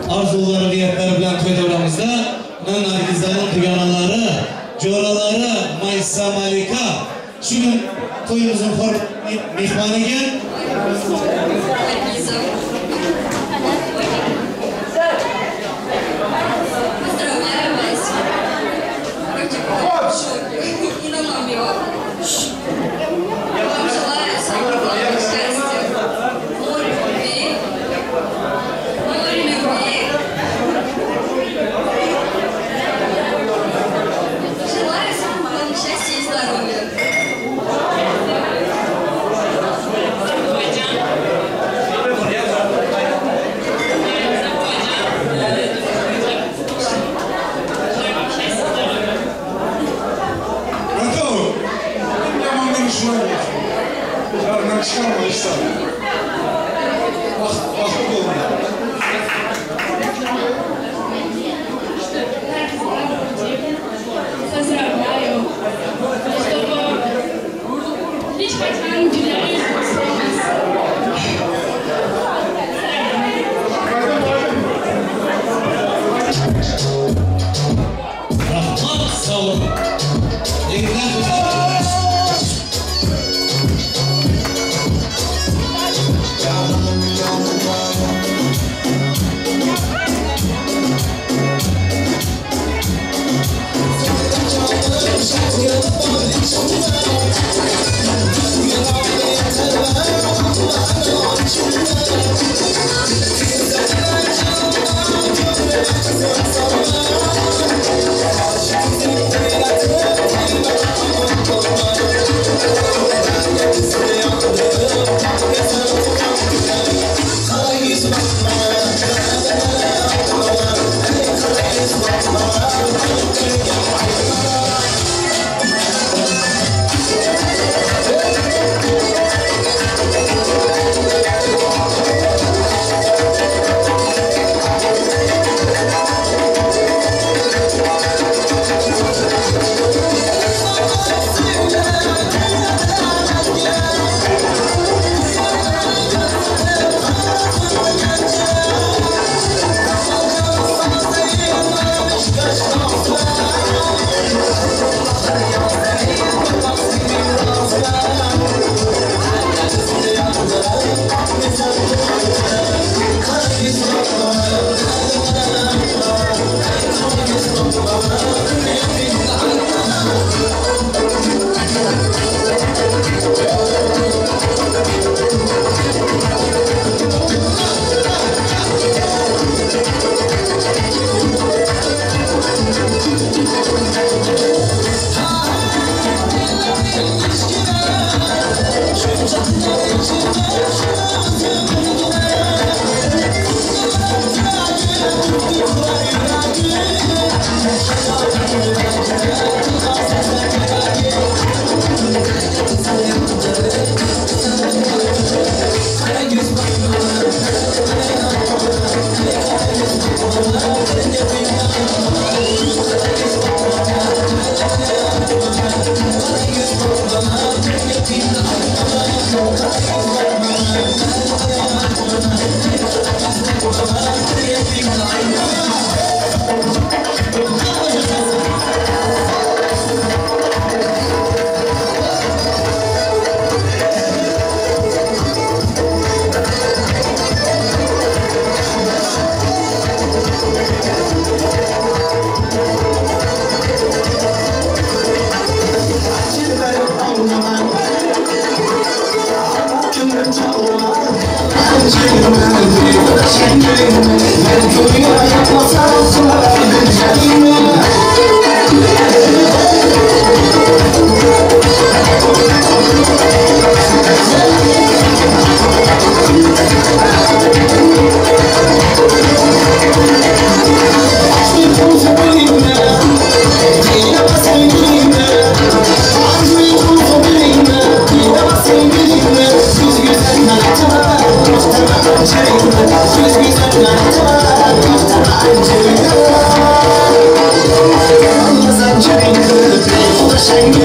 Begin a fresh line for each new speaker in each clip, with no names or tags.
Arzuları, niyetleri bilen koyduğumuzda Nargizlerin kıyanaları, coraları, Maysa Malika şu gün toyumuzun mihmanı gel.
Sen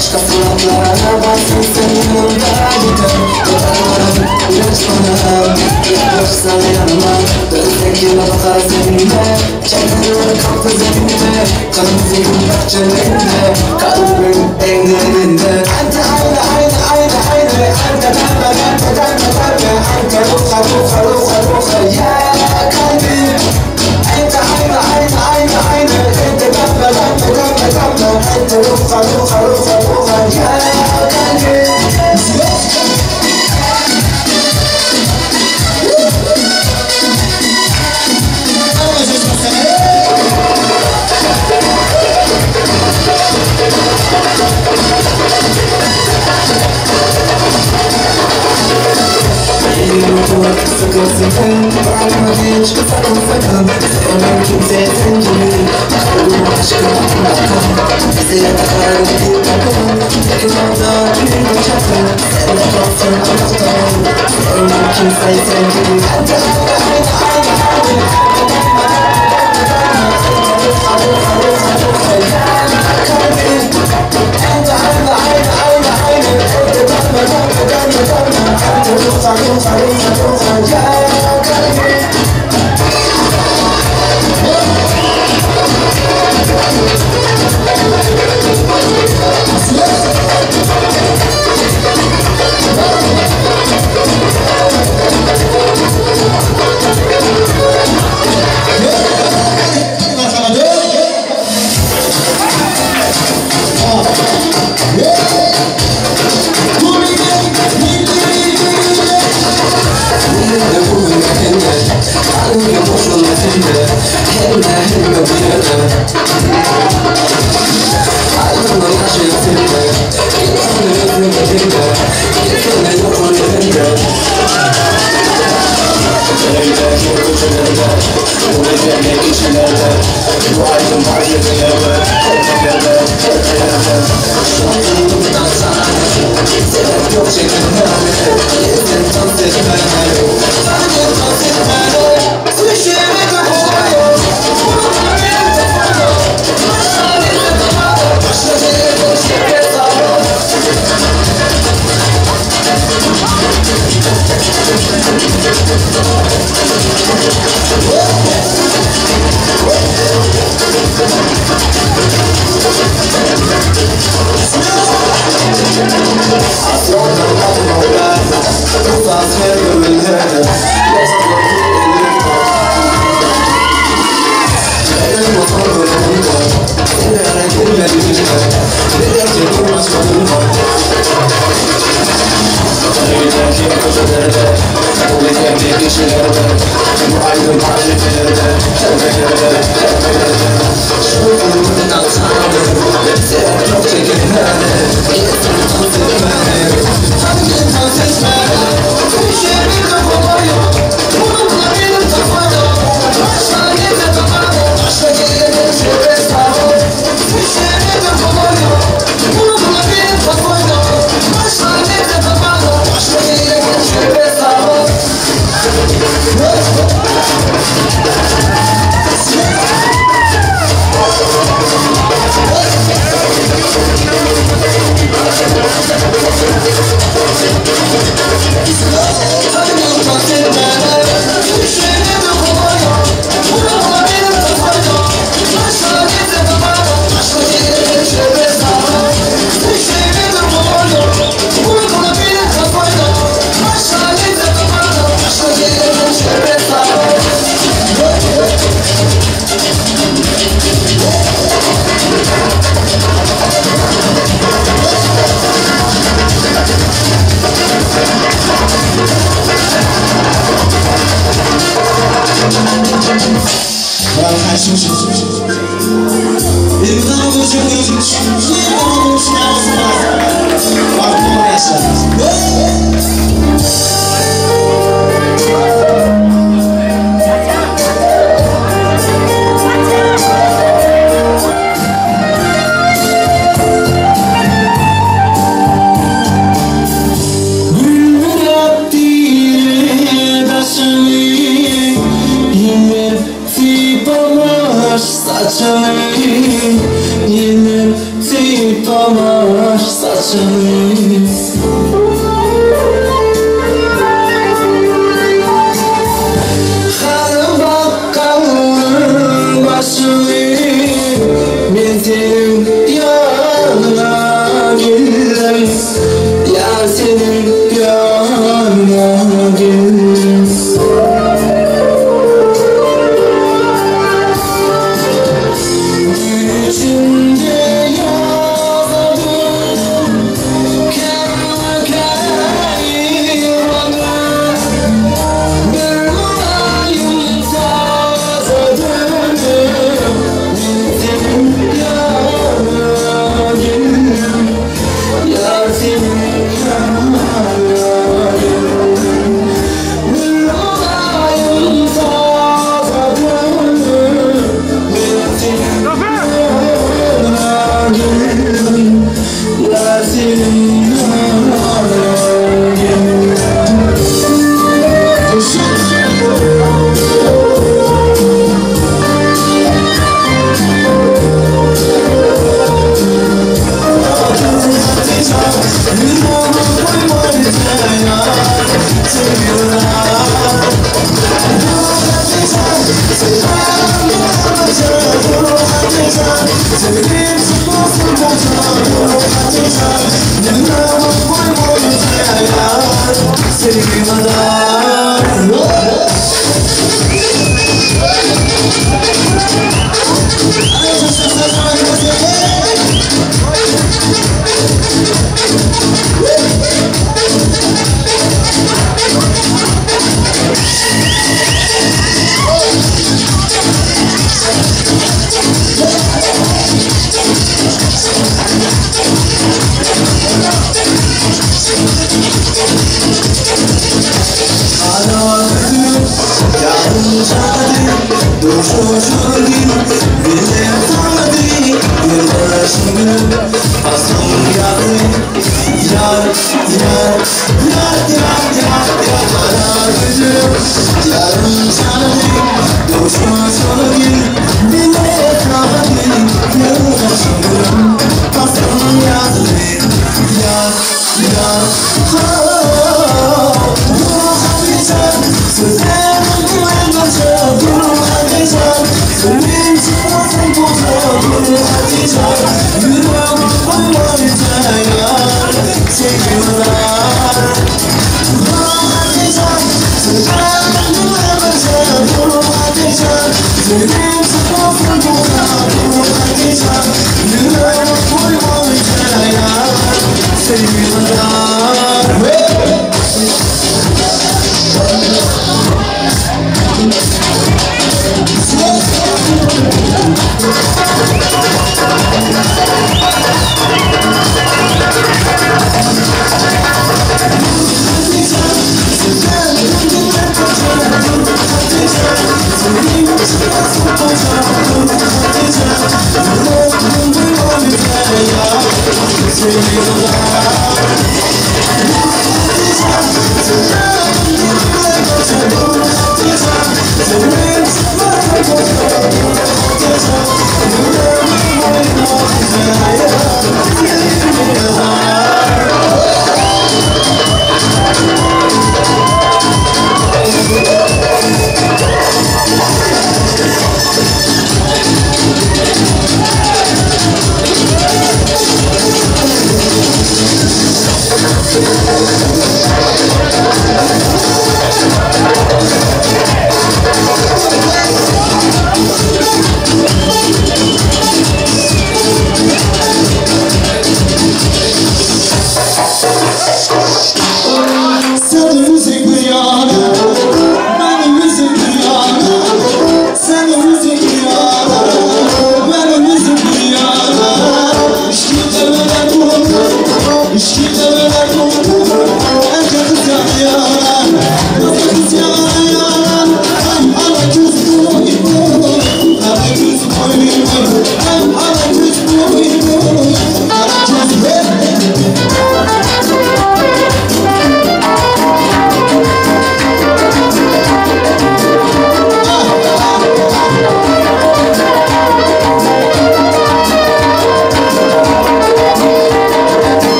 başka suratlara baksın senin yanında gider. Dolarlarım ilaç bana yaklaşsan yanıma. Dönsek yıla bakar seninle. Kenarları kalktı zeminde. Kırmızı gül bahçelerinde. Kalbim en derinde. Ante aynı aynı aynı aynı. Ante derme derme derme derme. Ante ruha ruha ruha ruha. Ya kalbim. Ante aynı aynı aynı aynı. Ante derme derme derme derme. Ante ruha ruha ruha ruha. Ya kalbim. Sakın sakın bağırma genç sakın sakın. Sevmem kimseye sen gibi. Kalbim aşkına bakın. Bize yakar bir bakın. Yakın orada bir bıçakın. Sen de kalsın anahtarın. Sevmem kimseye sen gibi. Hadi hadi hadi hadi hadi.
Saçını yine
Pamar saçını Her bakkalın başını Ben senin yanına gelirim Yar senin yanına gelirim İçimde yazdım kendime kayırmadım Bir olayım tazadım Ben senin yanına gelirim Yar senin yanına gelirim Bir olayım tazadım Ben senin Yar senin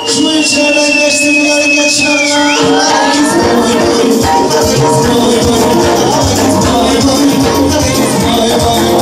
Şu içeriden geçtiğimler geçenler. Herkes boy boy, herkes boy boy, herkes boy boy, herkes boy boy,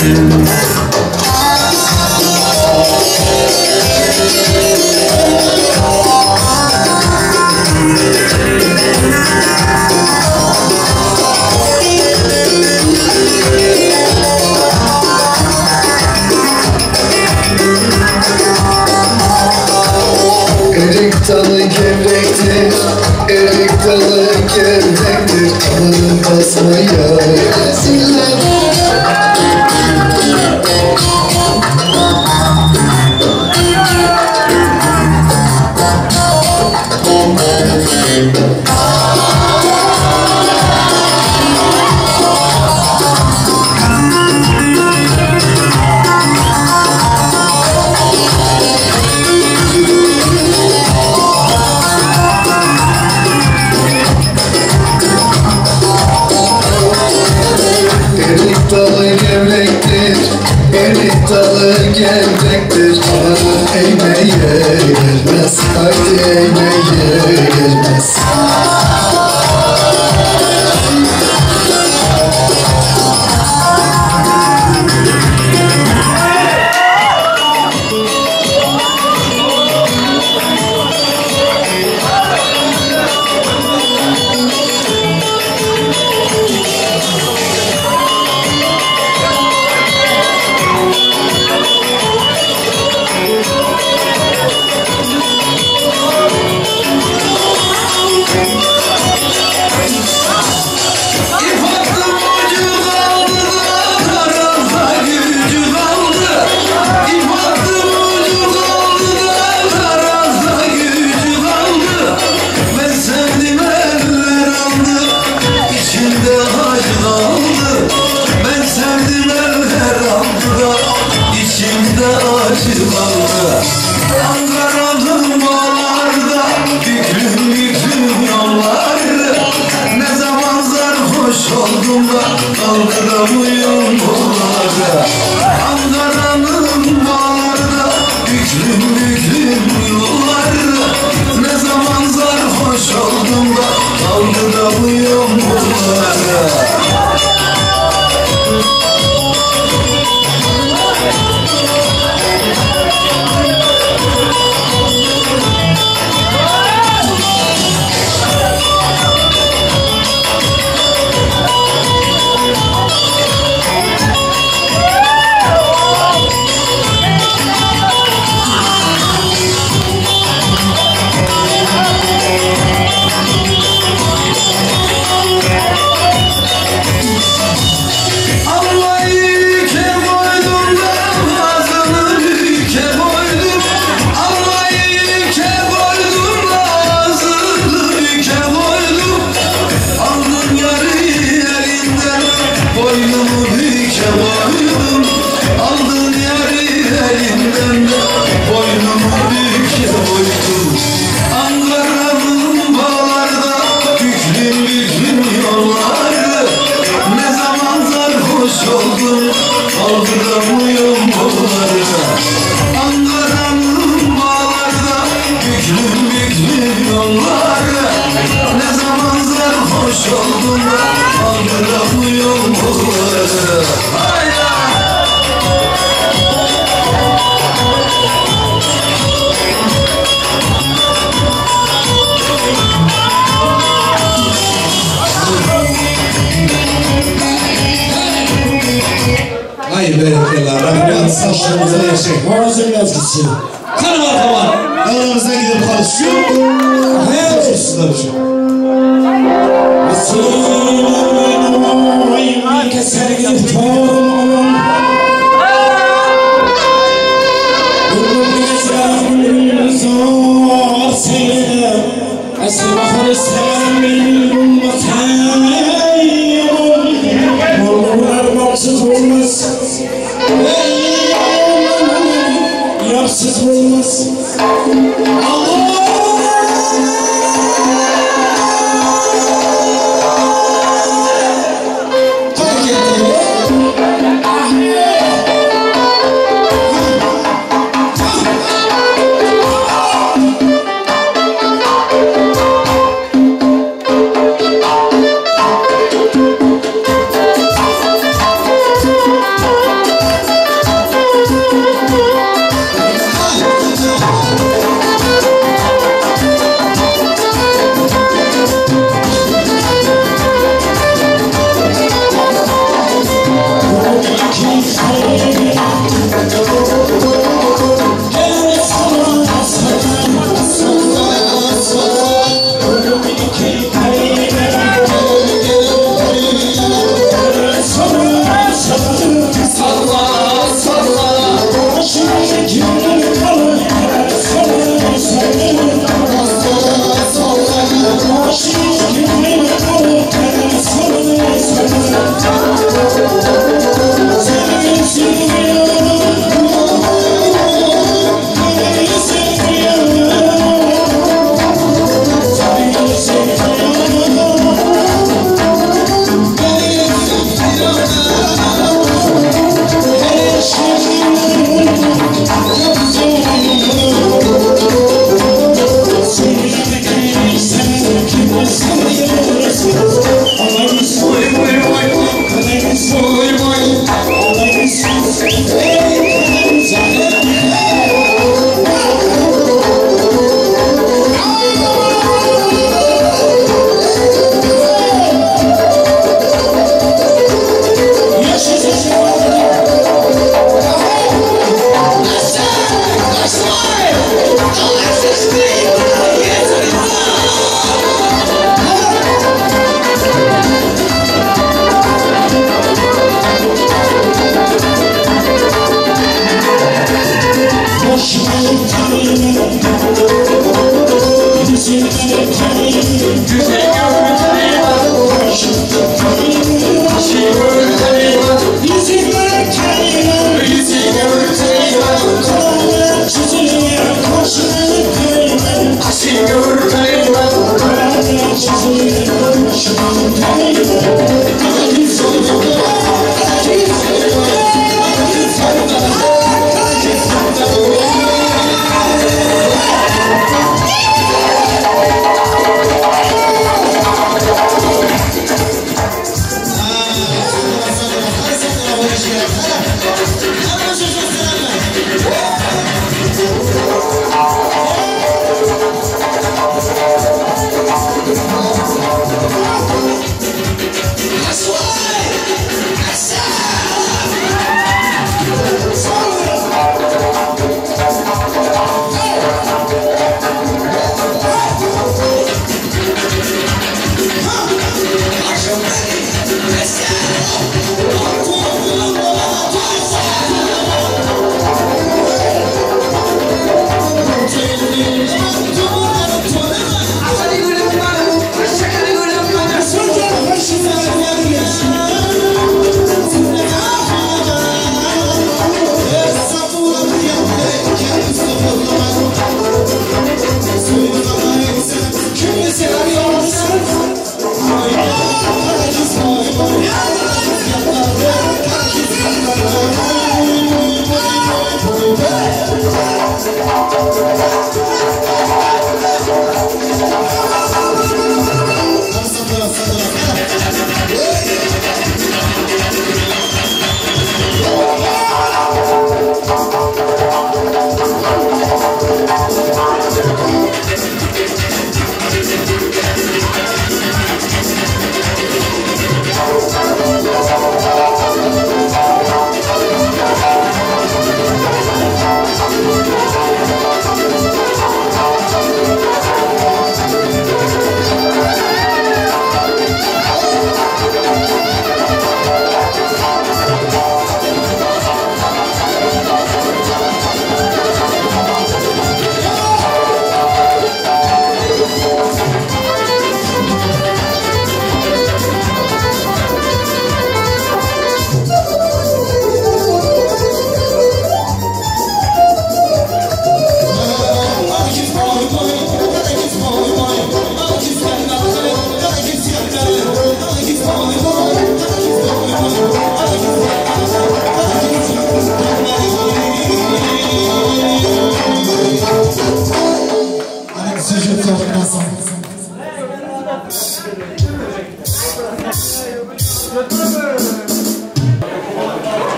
Erik dalı gevrektir, erik dalı gevrektir. Alın basmaya gelsinler. Erik dalı gevrektir, erik dalı gevrektir. Amanın eğmeye gelmez, haydi eğmeye gelmez.
Ankara'nın bağlarda büklüm büklüm yollar. Ne zaman sarhoş oldum da kaldıramıyorum bunları. Ankara'nın bağlarda büklüm büklüm yollar. Ne zaman sarhoş oldum da kaldıramıyorum bunları. Ankara'nın bağlarda büklüm büklüm yollar. Ne zaman sarhoş oldum kaldıramıyorum bunları. Ankara'nın bağlarda büklüm büklüm yollar. Ne zaman sarhoş oldum kaldıramıyorum bunları. Hayda!
Hayır bereketler, Rabbim saçlarımıza yaşayın. Boğazım biraz gitsin. Kanım arkama. Yanımıza gidip karışıyor. Ne yapıyorsunuz şu? Resulüm keser gidip çoğun. Gülüm gezgâhım zor seyir. Esir bakır istem benim vatayım. Morlular baksız olmaz. Yapsız olmaz. Allah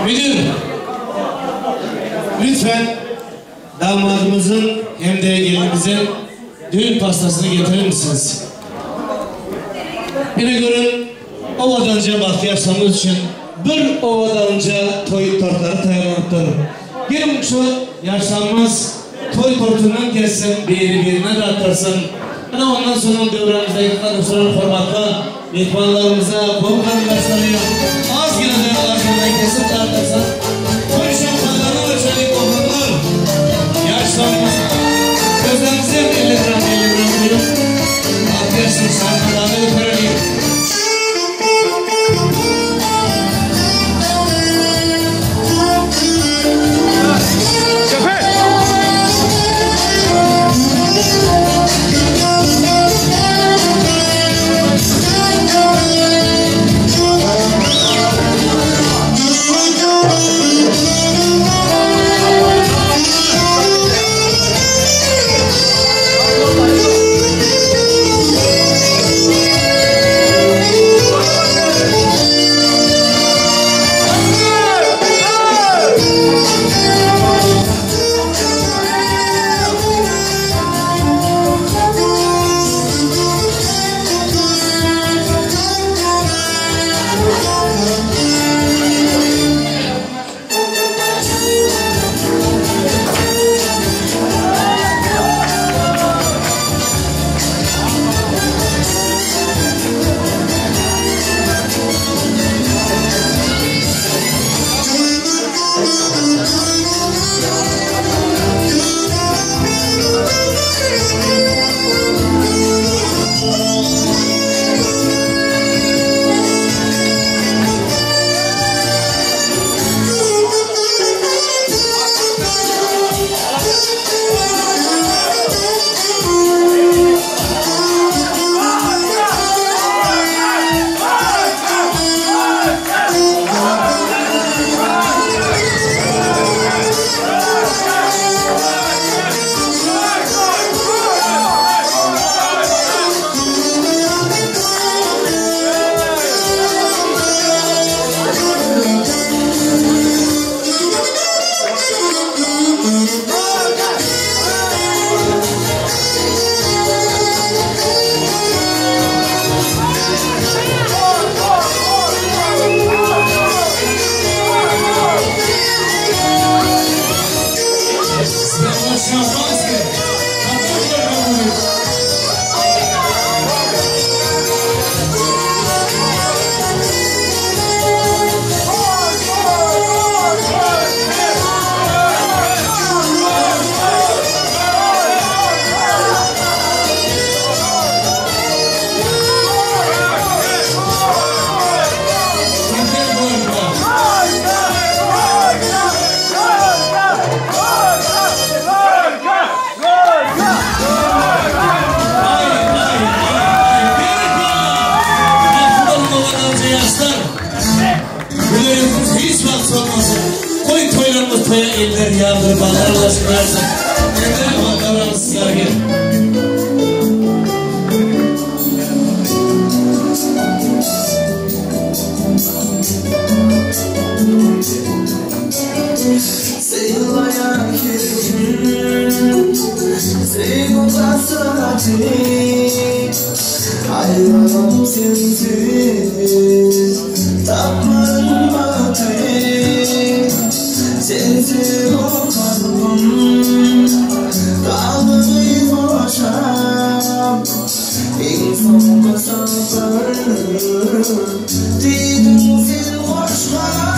Müdür, lütfen damadımızın hem de gelinimizin düğün pastasını getirir misiniz? Beni görün, ovadanca bahtiyarsanız için bir ovadanca toy tortları tayarlanıptır. Gelin şu yaşlanmaz toy tortundan kessin, birine dağıtırsın. Ondan sonra dövremizdeki kadınların formatlı mehmanlarımıza bol kanılaştırıyor. Az yine de ağzından kesip dağıtırsan toy şampanyonu ölçelik okulur. Yaşlanmaz. Gözlerimize 50 gram koyup bahtiyarsanız şarkılarını götürelim. Yalnız toya eller yağdır, bağlarla çıkarsın. Eller bağlarla sizlerge.
Sayılayan kirkin, sayı tasarati, hayranım sensiz, tapmanın batı, sensiz o kalbim, dağları boşam, insan kasaplar, dedim sen hoşlar.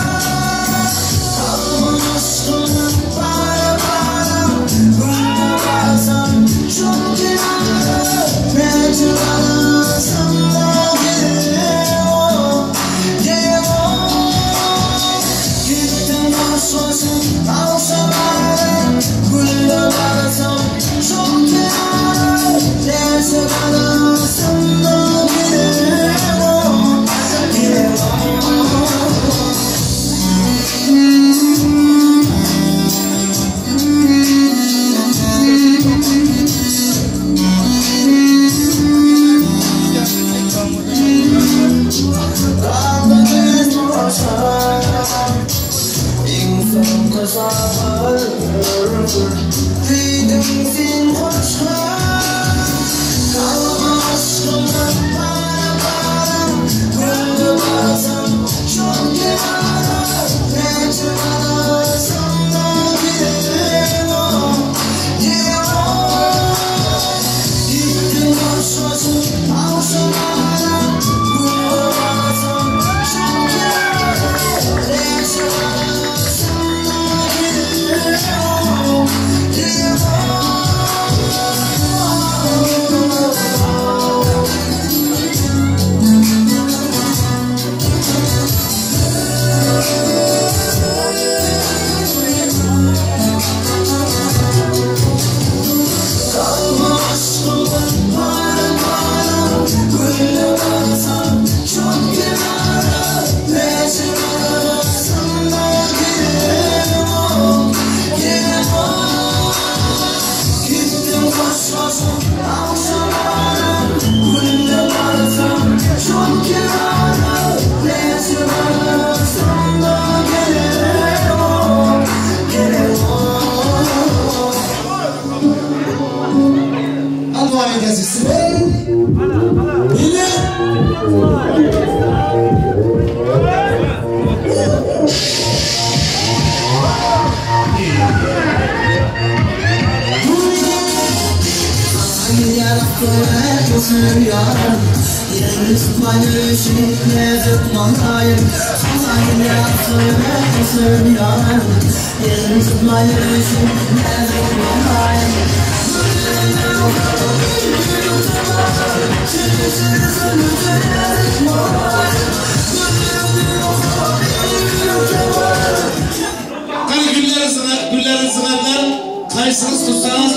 Kaysınız tutsanız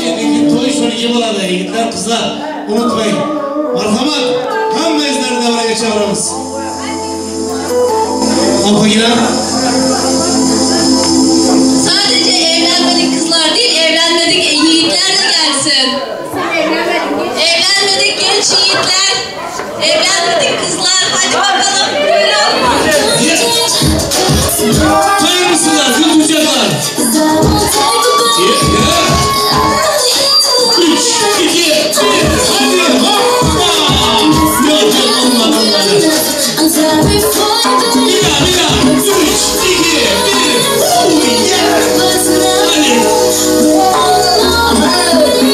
toy şunu iyi buladı yigitler kızlar unutmayın. Marhamat hem mezleri devreye çağırırız. Alpagina.
Sadece evlenmedik kızlar değil, evlenmedik yiğitler de gelsin. Evlenmedik genç yiğitler, evlenmedik kızlar. Hadi bakalım buyurun.
Sayın mısınlar? Yutmayacaklar. 3, 2, 1, hadi hoppa! Yok olmadı bunları. Bir daha, 3, 2, 1, oh yeah! Hadi!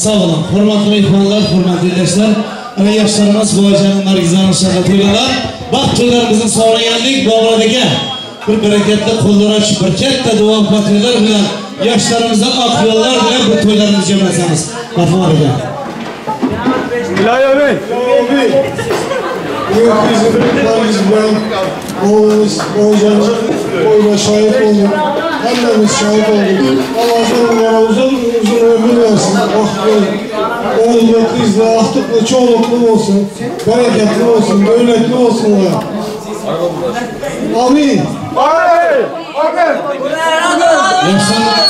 Sağ olun. Hürmetli mehmanlar, hürmetli dinleyiciler. Ana yaşlarımız bu ajanın Nargizan'ın şarkı toylalar. Bak toylarımızın sonra geldik. Bu aradaki bir bereketli kolları açıp bir kette dua patırlar bilen yaşlarımızdan ak yollar bilen bu toylarımızı cemreseniz. Lafı var ya.
İlahi Bey.
Bu bizim Nargiz'den Oğuzhan'ın oyuna şahit olduk. Annemiz şahit olduk. Allah uzun ömür versin. Oğullu, kızlı, ahtıklı, çoğuluklu olsun. Bereketli olsun, devletli olsunlar. Amin.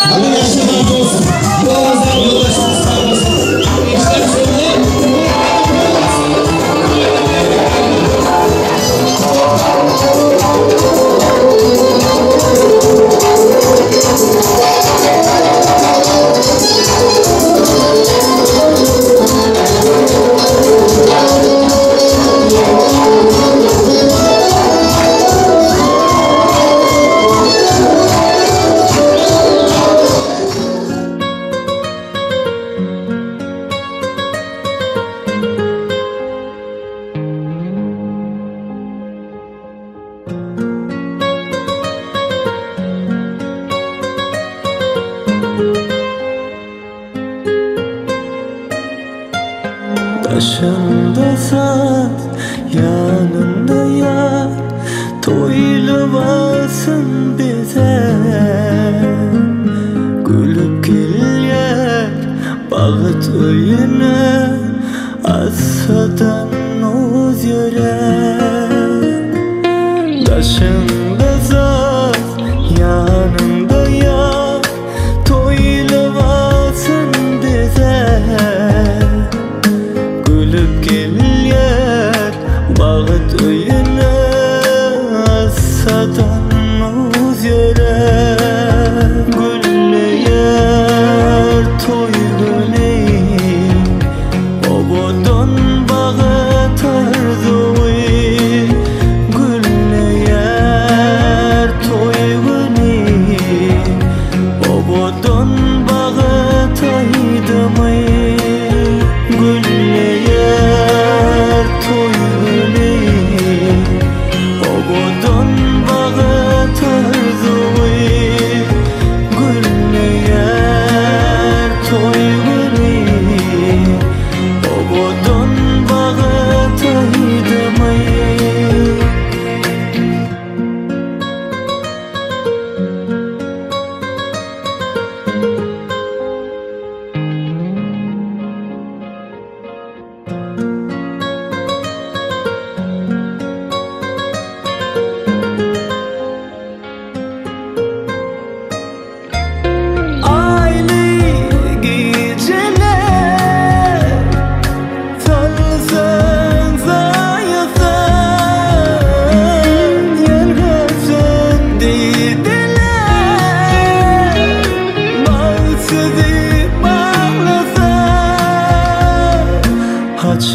Hadi yaşlar olsun. Bu ağızdan yoldaşımız sağ olsun. İşler sonunda.
Başında saat, yanında yar, toylavasın bize. Gülüp gel bağıt öyüne, assadan uz yöre. Başında saat, yanında yar, toylavasın bize. Gülüp gel bağıt öyüne, assadan uz yöre. Güller toy güley, obodan bağıt arzuy. Güller toy güley, obodan bağıt aydımay. Güller toy güley, obodan bağıt arzuy. Güller toy güley, obodan bağıt aydımay.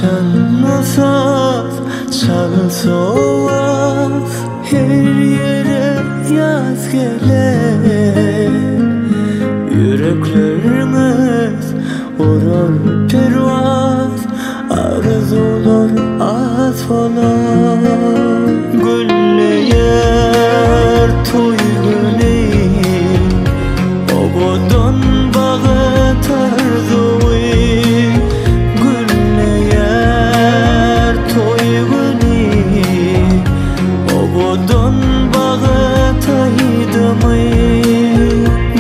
Çalmasaz, çalsaz, her yere yaz gelir. Yüreklerimiz uğrar pervaz, arzular az falan. Güller toy güley, obodan bağıt arzuy. Toy güley, obodan bağıt aydımay.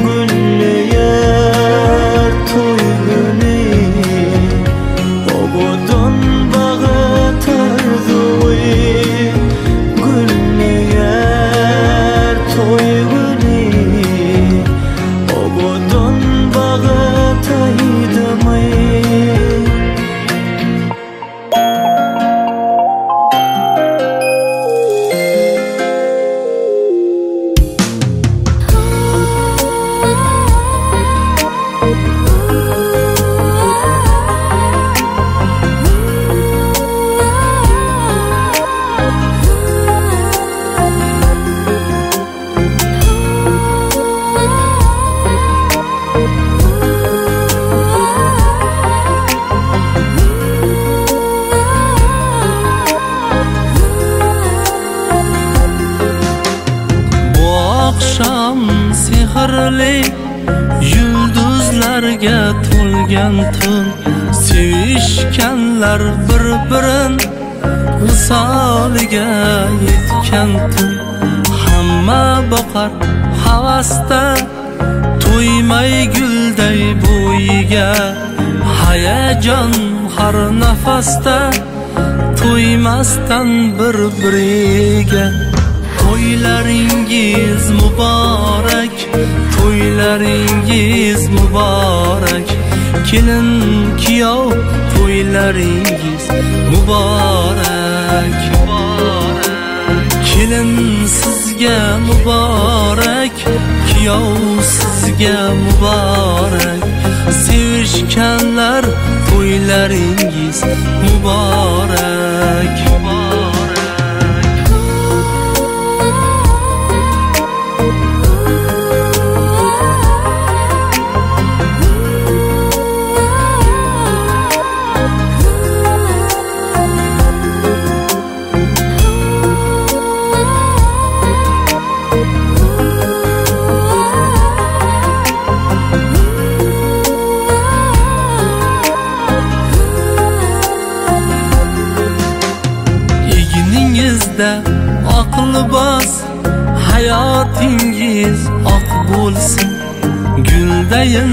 Güller toy güley, obodan bağıt arzuy. Güller toy güley, obodan bağıt aydımay.
oqshom sehrli, yulduzlarga to'lgan tun, sevishganlar bir-birin visoliga yetgan tun. Hamma boqar havasda, to'ymay gulday bo'yiga, hayajon har nafasda, to'ymasdan bir-biriga. To'ylaringiz muborak, to'ylaringiz muborak, kelin kuyov to'ylaringiz muborak. Kelin sizga muborak, kuyov sizga muborak, sevishganlar to'ylaringiz muborak. Aqli bos, hayotingiz oq bo'lsin, guldayin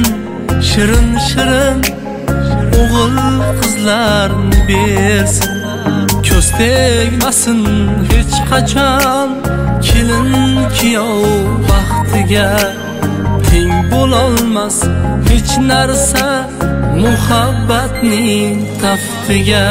shirin-shirin o'g'il qizlarni bersin. Ko'z tegmasin hech qachon kelin kuyov baxtiga, teng bo'lolmas hech narsa muhabbatning taftiga.